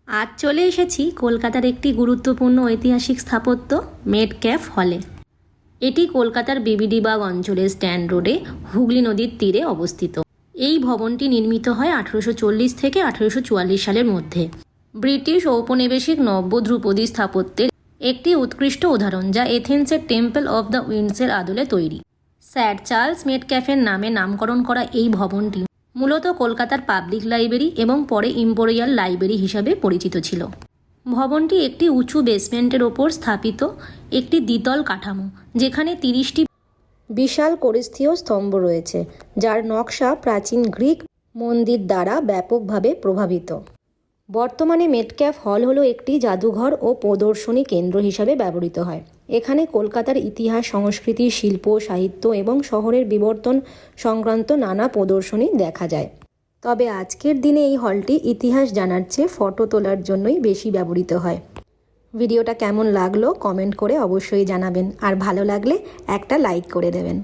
আজ চলে এসেছি কলকাতার একটি গুরুত্বপূর্ণ ঐতিহাসিক স্থাপত্য মেটক্যাফ হলে। এটি কলকাতার বিবিডিবাগ অঞ্চলের স্ট্যান্ড রোডে হুগলি নদীর তীরে অবস্থিত। এই ভবনটি নির্মিত হয় 1840 থেকে 1844 সালের মধ্যে। ব্রিটিশ ঔপনিবেশিক নব্য ধ্রুপদী স্থাপত্যের একটি উৎকৃষ্ট উদাহরণ, যা এথেন্সের টেম্পল অফ দ্য উইন্ডসের আদলে তৈরি। স্যার চার্লস মেটক্যাফের নামে নামকরণ করা এই ভবনটি মূলত কলকাতার পাবলিক লাইব্রেরি এবং পরে ইম্পেরিয়াল লাইব্রেরি হিসাবে পরিচিত ছিল। ভবনটি একটি উঁচু বেসমেন্টের ওপর স্থাপিত একটি দ্বিতল কাঠামো, যেখানে 30টি বিশাল কোরিস্থীয় স্তম্ভ রয়েছে, যার নকশা প্রাচীন গ্রিক মন্দির দ্বারা ব্যাপকভাবে প্রভাবিত। বর্তমানে মেটক্যাফ হল হলো একটি জাদুঘর ও প্রদর্শনী কেন্দ্র হিসাবে ব্যবহৃত হয়। এখানে কলকাতার ইতিহাস, সংস্কৃতি, শিল্প, সাহিত্য এবং শহরের বিবর্তন সংক্রান্ত নানা প্রদর্শনী দেখা যায়। তবে আজকের দিনে এই হলটি ইতিহাস জানার চেয়ে ফটো তোলার জন্যই বেশি ব্যবহৃত হয়। ভিডিওটা কেমন লাগলো কমেন্ট করে অবশ্যই জানাবেন, আর ভালো লাগলে একটা লাইক করে দেবেন।